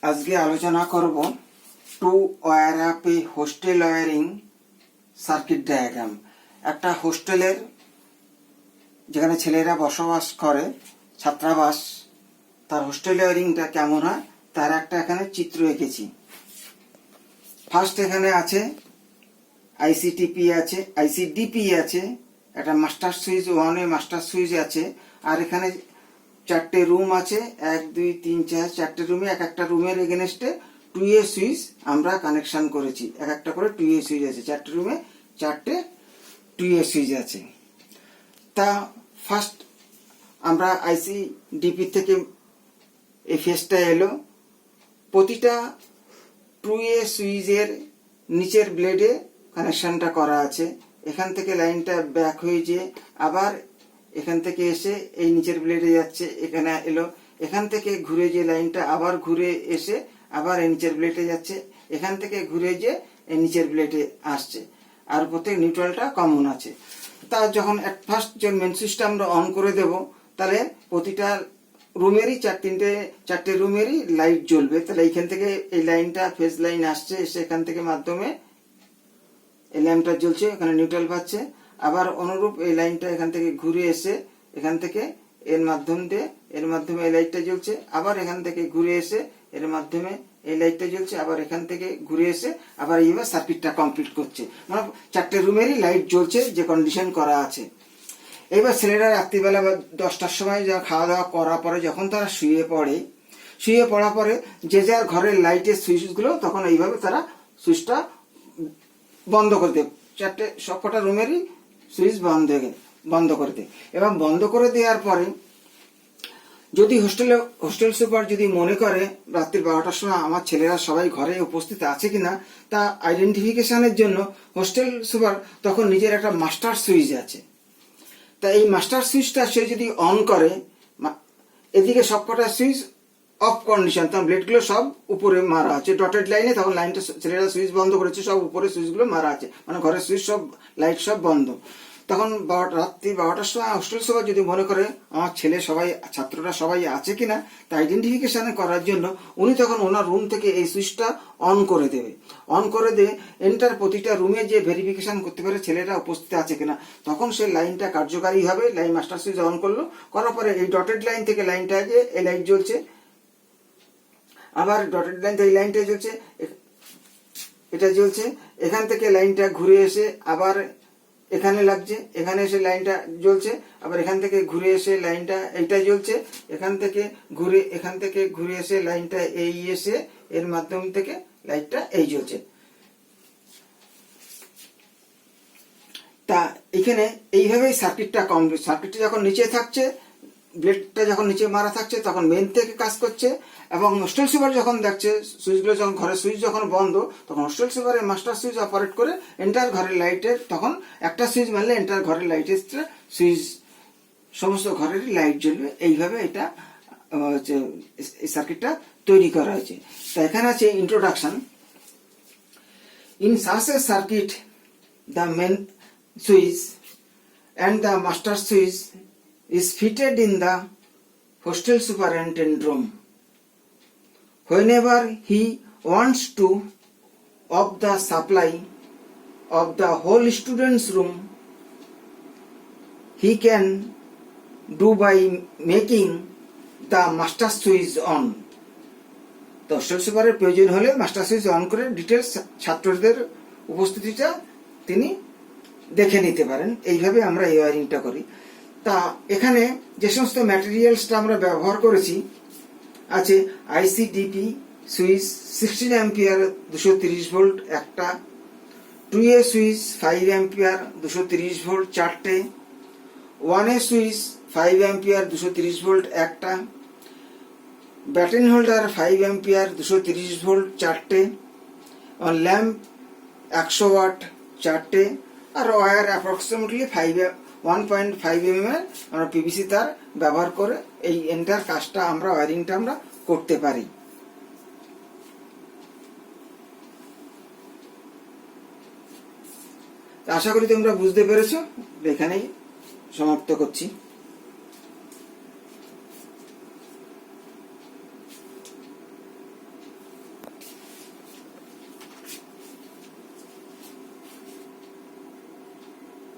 আজকে আলোচনা করব to wire up a hostel wiring circuit diagram. একটা হোস্টেলের যেখানে ছেলেরা বসবাস করে, ছাত্রাবাস, তার হোস্টেল ওয়্যারিংটা কেমন হয় তার একটা এখানে চিত্র এঁকেছি। ফার্স্ট এখানে আছে আইসিটিপি আছে, আইসিডিপি আছে, একটা মাস্টার সুইচ, ওয়ানে মাস্টার সুইচ আছে, আর এখানে চারটে রুম আছে, 1 2 3 4 চারটে রুমে এক একটা রুমের এগেনস্টে 2A সুইচ আমরা কানেকশন করেছি। এক একটা করে 2A সুইচ আছে, চারটে রুমে চারটে 2A সুইচ আছে। তা ফার্স্ট আমরা আইসিডিপি থেকে এই ফেসটা এলো, প্রতিটা 2A সুইচের নিচের ব্লেডে কানেকশনটা করা আছে। এখান থেকে লাইনটা ব্যাক হয়ে যেয়ে আবার এখান থেকে এসে এই নিচের ব্লেডে যাচ্ছে, এখানে এলো, এখান থেকে ঘুরে যে লাইনটা আবার ঘুরে এসে আবার এই নিচের ব্লেডে যাচ্ছে, এখান থেকে ঘুরে যে এই নিচের ব্লেডে আসছে, আর প্রত্যেক নিউট্রালটা কমন আছে। তা যখন ফার্স্ট যে মেন সুইচটা আমরা অন করে দেব, তাহলে প্রতিটা রুমেরই চারটে রুমেরই লাইট জ্বলবে। তাহলে এইখান থেকে এই লাইনটা ফেজ লাইন আসছে, এসে এখান থেকে মাধ্যমে এই ল্যাম্পটা জ্বলছে, এখানে নিউট্রাল পাচ্ছে। আবার অনুরূপ এই লাইনটা এখান থেকে ঘুরে এসে এখান থেকে এর মাধ্যমে এই লাইটটা জ্বলছে, আবার এখান থেকে ঘুরে এসে এর মাধ্যমে এই লাইটটা জ্বলছে, আবার এখান থেকে ঘুরে এসে আবার এইভাবে সার্কিটটা কমপ্লিট করছে। মানে চারটে রুমেরই লাইট জ্বলছে যে কন্ডিশন করা আছে। এবার ছেলেরা রাত্রিবেলা বা 10টার সময় যা খাওয়া দাওয়া করার পরে যখন তারা শুয়ে পড়ার পরে যে যার ঘরের লাইটের সুইচগুলো তখন এইভাবে তারা সুইচটা বন্ধ করে দেয়। চারটে সবকটা রুমেরই সুইচ বন্ধ করে দেয়। এবং বন্ধ করে দেওয়ার পরে যদি হোস্টেল সুপার যদি মনে করে রাত্রি 12টার সময় আমার ছেলেরা সবাই ঘরে উপস্থিত আছে কিনা তা আইডেন্টিফিকেশনের জন্য হোস্টেল সুপার তখন নিজের একটা মাস্টার সুইচ আছে। তা এই মাস্টার সুইচটা সে যদি অন করে, এদিকে সবকটা সুইচ অফ কন্ডিশন, তখন ব্লেডগুলো সব উপরে মারা আছে ডটেড লাইনে, তখন লাইনটা ছেলেরা সুইচ বন্ধ করেছে, সব উপরে সুইচগুলো মারা আছে, মানে ঘরের সুইচ সব লাইট সব বন্ধ। তখন রাত্রি 12টার সময় হোস্টেল সুপার যদি মনে করে আমার ছেলে সবাই ছাত্ররা সবাই আছে কিনা তা আইডেন্টিফিকেশন করার জন্য উনি তখন ওনার রুম থেকে এই সুইচটা অন করে দেবে। অন করে দিয়ে এন্টার প্রতিটা রুমে যে ভেরিফিকেশন করতে পারে ছেলেরা উপস্থিত আছে কিনা, তখন সে লাইনটা কার্যকারী হবে। লাইন মাস্টার সুইচ অন করলো, করার পরে এই ডটেড লাইন থেকে লাইনটা যে এই লাইট জ্বলছে, আবার ডটেড লাইন থেকে এই লাইনটা জ্বলছে, এটা জ্বলছে, এখান থেকে লাইনটা ঘুরে এসে আবার এখানে লাগছে, এখানে এসে লাইনটা জ্বলছে, আবার এখান থেকে ঘুরে এসে লাইনটা এইটা জ্বলছে, এখান থেকে ঘুরে এসে লাইনটা এই এসে এর মাধ্যম থেকে লাইটটা এই জ্বলছে। তা এখানে এইভাবেই সার্কিটটা কমপ্লিট। সার্কিটটা যখন নিচে থাকছে, ব্লেডটা যখন নিচে মারা থাকছে, তখন মেন থেকে কাজ করছে। এবং হোস্টেল সুপার যখন দেখছে সুইচগুলো, যখন ঘরের সুইচ যখন বন্ধ, তখন হোস্টেল সুপারের মাস্টার সুইচ অপারেট করে এন্টার ঘরের লাইটের, তখন একটা সুইচ মারলে এন্টার ঘরের লাইটের সুইচ সমস্ত ঘরেরই লাইট জ্বলবে। এইভাবে এটা এই সার্কিটটা তৈরি করা হয়েছে। তা এখানে আছে introduction. In such a circuit the main switch and the master switch is fitted in the hostel superintendent room. Whenever he wants to off the supply of the whole student's room, he can do by making the master switch on. তো hostel সুপারের প্রয়োজন হলে master switch on করে details ছাত্রদের উপস্থিতিটা তিনি দেখে নিতে পারেন। এইভাবে আমরা এই ওয়ারিংটা করি। তা এখানে যে সমস্ত ম্যাটেরিয়ালসটা আমরা ব্যবহার করেছি আছে আইসিডিপি সুইচ 16 অ্যাম্পিয়ার 230 ভোল্ট একটা, 2A সুইচ 5 অ্যাম্পিয়ার 230 ভোল্ট চারটে, 1A সুইচ 5 অ্যাম্পিয়ার 230 ভোল্ট একটা, ব্যাটারি হোল্ডার 5 অ্যাম্পিয়ার 230 ভোল্ট চারটে, ল্যাম্প 100 ওয়াট চারটে, আর ওয়্যার অ্যাপ্রক্সিমেটলি 1.5 mm আমরা পিভিসি তার ব্যবহার করে এই এন্টার কাজটা আমরা ওয়্যারিংটা আমরা করতে পারি। আশা করি তোমরা বুঝতে পেরেছো। এখানেই সমাপ্ত করছি।